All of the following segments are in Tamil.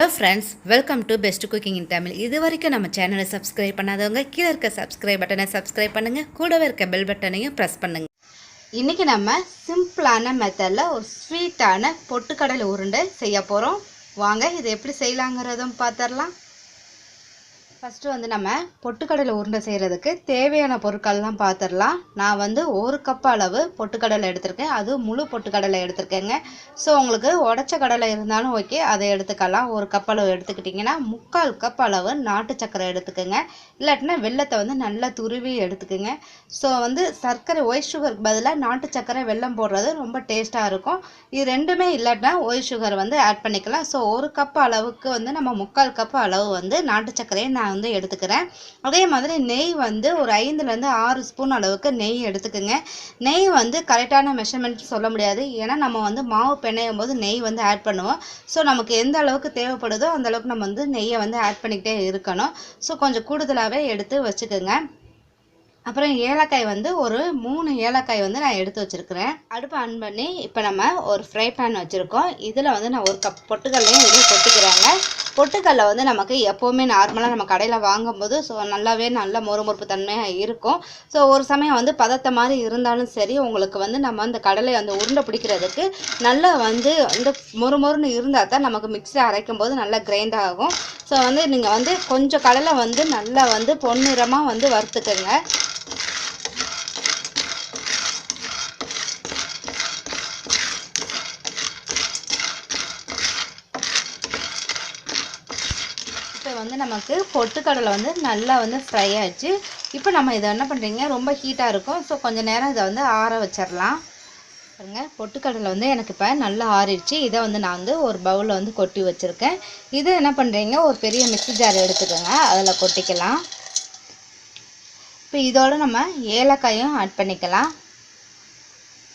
Hello friends, welcome to best cooking இன் தமிழ். இது வரைக்கும் நம்ம சேனலை சப்ஸ்கிரைப் பண்ணாதவங்க கீழே இருக்க சப்ஸ்கிரைப் பட்டனை சப்ஸ்கிரைப் பண்ணுங்கள், கூடவே இருக்க பெல் பட்டனையும் ப்ரெஸ் பண்ணுங்கள். இன்றைக்கி நம்ம சிம்பிளான மெத்தடில் ஒரு ஸ்வீட்டான பொட்டுக்கடலை உருண்டை செய்ய போகிறோம். வாங்க இதை எப்படி செய்யலாங்கிறதும் பார்த்துடலாம். ஃபஸ்ட்டு வந்து நம்ம பொட்டுக்கடலை உருண்டை செய்கிறதுக்கு தேவையான பொருட்கள்லாம் பார்த்துடலாம். நான் வந்து 1 கப் அளவு பொட்டுக்கடலை எடுத்திருக்கேன். அது முழு பொட்டுக்கடலை எடுத்திருக்கேங்க. ஸோ உங்களுக்கு உடச்ச கடலை இருந்தாலும் ஓகே, அதை எடுத்துக்கலாம். 1 கப் அளவு எடுத்துக்கிட்டிங்கன்னா 3/4 கப் அளவு நாட்டு சர்க்கரை எடுத்துக்கோங்க. இல்லாட்டினா வெல்லத்தை வந்து நல்லா துருவி எடுத்துக்கோங்க. ஸோ வந்து சர்க்கரை ஒயிட் சுகருக்கு பதிலாக நாட்டு சர்க்கரை வெல்லம் போடுறது ரொம்ப டேஸ்ட்டாக இருக்கும். இது ரெண்டுமே இல்லாட்டினா ஒயிட் சுகர் வந்து ஆட் பண்ணிக்கலாம். ஸோ 1 கப் அளவுக்கு வந்து நம்ம 3/4 கப் அளவு வந்து நாட்டு சர்க்கரையை நான் வந்து எடுத்துக்கிறேன். அதே மாதிரி நெய் வந்து ஒரு 5லேருந்து 6 ஸ்பூன் அளவுக்கு நெய் எடுத்துக்கோங்க. நெய் வந்து கரெக்டான மெஷர்மெண்ட் சொல்ல முடியாது, ஏன்னா நம்ம வந்து மாவு பிணையும் போது நெய் வந்து ஆட் பண்ணுவோம். ஸோ நமக்கு எந்த அளவுக்கு தேவைப்படுதோ அந்த அளவுக்கு நம்ம வந்து நெய்யை வந்து ஆட் பண்ணிக்கிட்டே இருக்கணும். ஸோ கொஞ்சம் கூடுதலாகவே எடுத்து வச்சுக்கோங்க. அப்புறம் ஏலக்காய் வந்து ஒரு 3 ஏலக்காய் வந்து நான் எடுத்து வச்சுருக்கிறேன். அடுப்பு ஆன் பண்ணி இப்போ நம்ம ஒரு ஃப்ரை பேன் வச்சுருக்கோம். இதில் வந்து நான் 1 கப் பொட்டுக்கல்லையும் இதில் கொட்டிக்கிறேங்க. பொட்டுக்கல்லை வந்து நமக்கு எப்போவுமே நார்மலாக நம்ம கடையில் வாங்கும்போது நல்ல மொறுமொறுப்பு தன்மையாக இருக்கும். ஸோ ஒரு சமயம் வந்து பதத்தை மாதிரி இருந்தாலும் சரி, உங்களுக்கு வந்து நம்ம அந்த கடலை அந்த உருண்டை பிடிக்கிறதுக்கு நல்லா வந்து இந்த மொறுமொறுன்னு இருந்தால் தான் நமக்கு மிக்ஸியில் அரைக்கும் போது நல்லா கிரைண்ட் ஆகும். ஸோ வந்து நீங்கள் வந்து கொஞ்சம் கடலை வந்து நல்லா வந்து பொன்னிறமாக வந்து வறுத்துக்கோங்க. இப்போ வந்து நமக்கு பொட்டுக்கடலை வந்து நல்லா வந்து ஃப்ரை ஆகிடுச்சு. இப்போ நம்ம இதை என்ன பண்ணுறீங்க, ரொம்ப ஹீட்டாக இருக்கும். ஸோ கொஞ்சம் நேரம் இதை வந்து ஆற வச்சிடலாம். பாருங்க, பொட்டுக்கடலை வந்து எனக்கு இப்போ நல்லா ஆறிடுச்சு. இதை வந்து நான் வந்து ஒரு பவுலில் வந்து கொட்டி வச்சுருக்கேன். இதை என்ன பண்ணுறீங்க, ஒரு பெரிய மிக்ஸி ஜார் எடுத்துக்கோங்க, அதில் கொட்டிக்கலாம். இப்போ இதோடு நம்ம ஏலக்காயும் ஆட் பண்ணிக்கலாம்.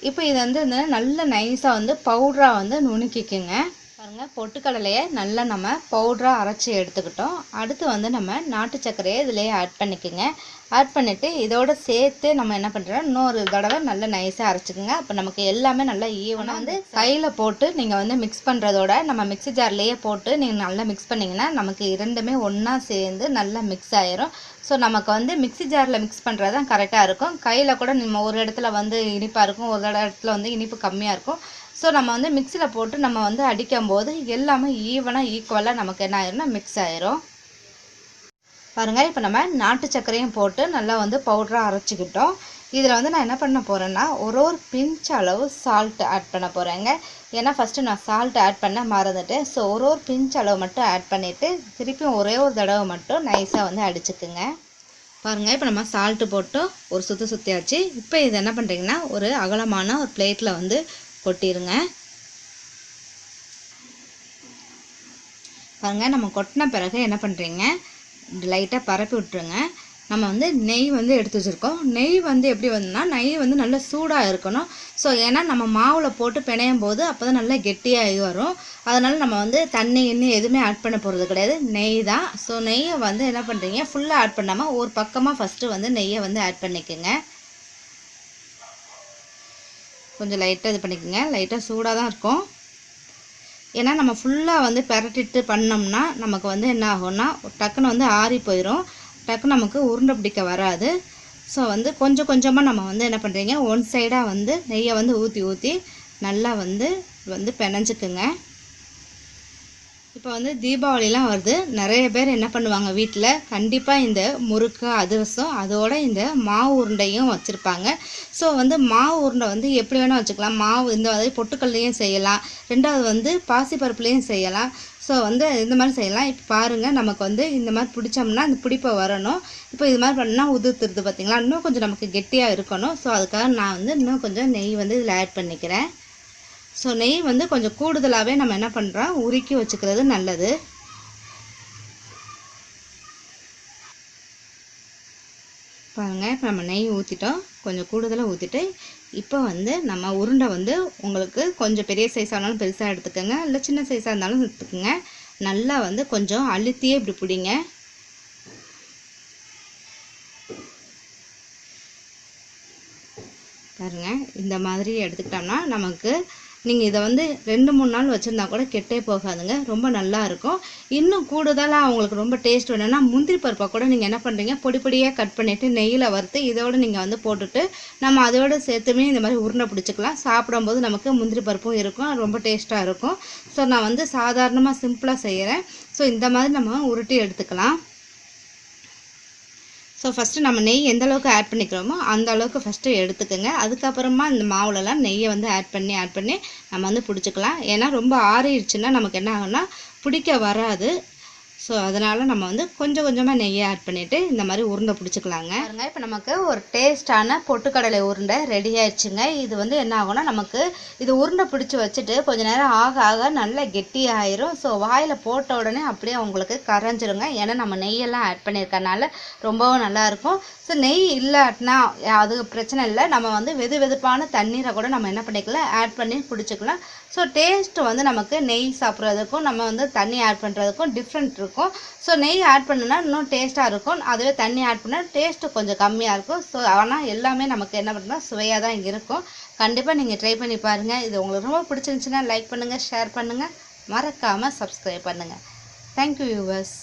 இப்போ இதை வந்து நல்ல நைஸாக வந்து பவுடராக வந்து நுணுக்கிக்குங்க. பாருங்கள், பொட்டுக்கடலையை நல்லா நம்ம பவுடராக அரைச்சி எடுத்துக்கிட்டோம். அடுத்து வந்து நம்ம நாட்டு சர்க்கரையை இதிலேயே ஆட் பண்ணிக்கோங்க. ஆட் பண்ணிவிட்டு இதோடு சேர்த்து நம்ம என்ன பண்ணுறோம், இன்னொரு தடவை நல்லா நைஸாக அரைச்சிக்கோங்க. அப்போ நமக்கு எல்லாமே நல்லா ஈவனாக வந்து கையில் போட்டு நீங்கள் வந்து மிக்ஸ் பண்ணுறதோட நம்ம மிக்ஸி ஜார்லேயே போட்டு நீங்கள் நல்லா மிக்ஸ் பண்ணிங்கன்னா நமக்கு இரண்டுமே ஒன்றா சேர்ந்து நல்லா மிக்ஸ் ஆயிரும். ஸோ நமக்கு வந்து மிக்ஸி ஜாரில் மிக்ஸ் பண்ணுறது தான் கரெக்டாக இருக்கும். கையில் கூட நம்ம ஒரு இடத்துல வந்து இனிப்பாக இருக்கும், ஒரு இடத்துல வந்து இனிப்பு கம்மியாக இருக்கும். ஸோ நம்ம வந்து மிக்ஸியில் போட்டு நம்ம வந்து அடிக்கும் போது எல்லாமே ஈவனாக ஈக்குவலாக நமக்கு என்ன ஆயிரும்னா மிக்ஸ் ஆயிரும். பாருங்கள், இப்போ நம்ம நாட்டு சர்க்கரையும் போட்டு நல்லா வந்து பவுடராக அரைச்சிக்கிட்டோம். இதில் வந்து நான் என்ன பண்ண போகிறேன்னா ஒரு பிஞ்ச் அளவு சால்ட் ஆட் பண்ண போகிறேங்க. ஏன்னா ஃபஸ்ட்டு நான் சால்ட் ஆட் பண்ண மறந்துட்டேன். ஸோ ஒரு பிஞ்ச் அளவு மட்டும் ஆட் பண்ணிவிட்டு திருப்பியும் ஒரே ஒரு தடவை மட்டும் நைஸாக வந்து அடிச்சுக்குங்க. பாருங்கள், இப்போ நம்ம சால்ட்டு போட்டு ஒரு சுற்றியாச்சு. இப்போ இது என்ன பண்ணுறீங்கன்னா ஒரு அகலமான ஒரு பிளேட்டில் வந்து கொட்டிடுங்க. பாருங்கள், நம்ம கொட்டின பிறகு என்ன பண்ணுறீங்க, லைட்டாக பரப்பி விட்டுருங்க. நம்ம வந்து நெய் வந்து எடுத்து வச்சுருக்கோம். நெய் வந்து எப்படி வந்துன்னா, நெய் வந்து நல்லா சூடாக இருக்கணும். ஸோ ஏன்னா நம்ம மாவில் போட்டு பிணையும் போது அப்போ தான் நல்லா கெட்டியாகி வரும். அதனால் நம்ம வந்து தண்ணி இன்னும் எதுவுமே ஆட் பண்ண போகிறது கிடையாது, நெய் தான். ஸோ நெய்யை வந்து என்ன பண்ணுறீங்க, ஃபுல்லாக ஆட் பண்ணாமல் ஒரு பக்கமாக ஃபஸ்ட்டு வந்து நெய்யை வந்து ஆட் பண்ணிக்கோங்க. கொஞ்சம் லைட்டாக இது பண்ணிக்கோங்க. லைட்டாக சூடாக தான் இருக்கும். ஏன்னா நம்ம ஃபுல்லாக வந்து பெரட்டிட்டு பண்ணோம்னா நமக்கு வந்து என்ன ஆகும்னா டக்குன்னு வந்து ஆறி போயிடும். டக்குன்னு நமக்கு உருண்டை பிடிக்க வராது. ஸோ வந்து கொஞ்சம் கொஞ்சமாக நம்ம வந்து என்ன பண்ணுறீங்க, ஒன் சைடாக வந்து நெய்யை வந்து ஊற்றி நல்லா வந்து பிணைஞ்சிக்குங்க. இப்போ வந்து தீபாவளிலாம் வருது. நிறைய பேர் என்ன பண்ணுவாங்க, வீட்டில் கண்டிப்பாக இந்த முறுக்கு, அதிரசம், அதோட இந்த மாவு உருண்டையும் வச்சுருப்பாங்க. ஸோ வந்து மாவு உருண்டை வந்து எப்படி வேணால் வச்சுக்கலாம். மாவு இந்த மாதிரி பொட்டுக்கல்லையும் செய்யலாம், ரெண்டாவது வந்து பாசிப்பருப்புலேயும் செய்யலாம். ஸோ வந்து இந்த மாதிரி செய்யலாம். இப்போ பாருங்கள், நமக்கு வந்து இந்த மாதிரி பிடிச்சோம்னா அந்த பிடிப்பை வரணும். இப்போ இது மாதிரி பண்ணால் உதிர்த்துருது பார்த்திங்களா, இன்னும் கொஞ்சம் நமக்கு கெட்டியாக இருக்கணும். ஸோ அதுக்காக நான் வந்து இன்னும் கொஞ்சம் நெய் வந்து இதில் ஆட் பண்ணிக்கிறேன். ஸோ நெய் வந்து கொஞ்சம் கூடுதலாகவே நம்ம என்ன பண்ணுறோம், உருக்கி வச்சுக்கிறது நல்லது. பாருங்கள், இப்போ நம்ம நெய் ஊற்றிட்டோம், கொஞ்சம் கூடுதலாக ஊற்றிட்டு இப்போ வந்து நம்ம உருண்டை வந்து உங்களுக்கு கொஞ்சம் பெரிய சைஸாக இருந்தாலும் பெருசாக எடுத்துக்கோங்க, இல்லை சின்ன சைஸாக இருந்தாலும் எடுத்துக்கோங்க. நல்லா வந்து கொஞ்சம் அழுத்தியே இப்படி பிடிங்க. பாருங்கள், இந்த மாதிரி எடுத்துக்கிட்டோம்னா நமக்கு நீங்கள் இதை வந்து 2-3 நாள் வச்சுருந்தா கூட கெட்டே போகாதுங்க, ரொம்ப நல்லா இருக்கும். இன்னும் கூடுதலாக அவங்களுக்கு ரொம்ப டேஸ்ட் வேணும்னா முந்திரி பருப்பை கூட நீங்கள் என்ன பண்ணுறீங்க, பொடி பொடியாக கட் பண்ணிவிட்டு நெய்யில் வறுத்து இதோடு நீங்கள் வந்து போட்டுட்டு நம்ம அதோடு சேர்த்துமே இந்த மாதிரி உருண்டை பிடிச்சிக்கலாம். சாப்பிடும்போது நமக்கு முந்திரி பருப்பும் இருக்கும், ரொம்ப டேஸ்ட்டாக இருக்கும். ஸோ நான் வந்து சாதாரணமாக சிம்பிளாக செய்கிறேன். ஸோ இந்த மாதிரி நம்ம உருட்டி எடுத்துக்கலாம். ஸோ ஃபஸ்ட்டு நம்ம நெய் எந்த அளவுக்கு ஆட் பண்ணிக்கிறோமோ அந்த அளவுக்கு ஃபஸ்ட்டு எடுத்துக்கோங்க. அதுக்கப்புறமா இந்த மாவுலலாம் நெய்யை வந்து ஆட் பண்ணி நம்ம வந்து பிடிச்சிக்கலாம். ஏன்னா ரொம்ப ஆறிடுச்சுன்னா நமக்கு என்ன ஆகும்னா பிடிக்க வராது. ஸோ அதனால் நம்ம வந்து கொஞ்சம் கொஞ்சமாக நெய்யை ஆட் பண்ணிவிட்டு இந்த மாதிரி உருண்டை பிடிச்சிக்கலாங்க. பாருங்க, இப்போ நமக்கு ஒரு டேஸ்டான பொட்டுக்கடலை உருண்டை ரெடி ஆயிடுச்சுங்க. இது வந்து என்ன ஆகும்னா நமக்கு இது உருண்டை பிடிச்சி வச்சுட்டு கொஞ்சம் நேரம் ஆக ஆக நல்லா கெட்டியாயிரும். ஸோ வாயில் போட்ட உடனே அப்படியே உங்களுக்கு கரைஞ்சிருங்க. ஏன்னா நம்ம நெய்யெல்லாம் ஆட் பண்ணியிருக்கனால ரொம்பவும் நல்லாயிருக்கும். ஸோ நெய் இல்லாட்டினா அது பிரச்சனை இல்லை, நம்ம வந்து வெது வெதுப்பான தண்ணீரை கூட நம்ம என்ன பண்ணிக்கலாம், ஆட் பண்ணி பிடிச்சிக்கலாம். ஸோ டேஸ்ட்டு வந்து நமக்கு நெய் சாப்பிட்றதுக்கும் நம்ம வந்து தண்ணி ஆட் பண்ணுறதுக்கும் டிஃப்ரெண்ட் இருக்கும். ஸோ நெய் ஆட் பண்ணுனா இன்னும் டேஸ்ட்டாக இருக்கும், அதுவே தண்ணி ஆட் பண்ணால் டேஸ்ட்டு கொஞ்சம் கம்மியாக இருக்கும். ஸோ ஆனால் எல்லாமே நமக்கு என்ன பண்ணுறோம், சுவையாக தான் இருக்கும். கண்டிப்பாக நீங்கள் ட்ரை பண்ணி பாருங்கள். இது உங்களுக்கு ரொம்ப பிடிச்சிருந்துச்சுன்னா லைக் பண்ணுங்கள், ஷேர் பண்ணுங்கள், மறக்காமல் சப்ஸ்கிரைப் பண்ணுங்கள். Thank you viewers.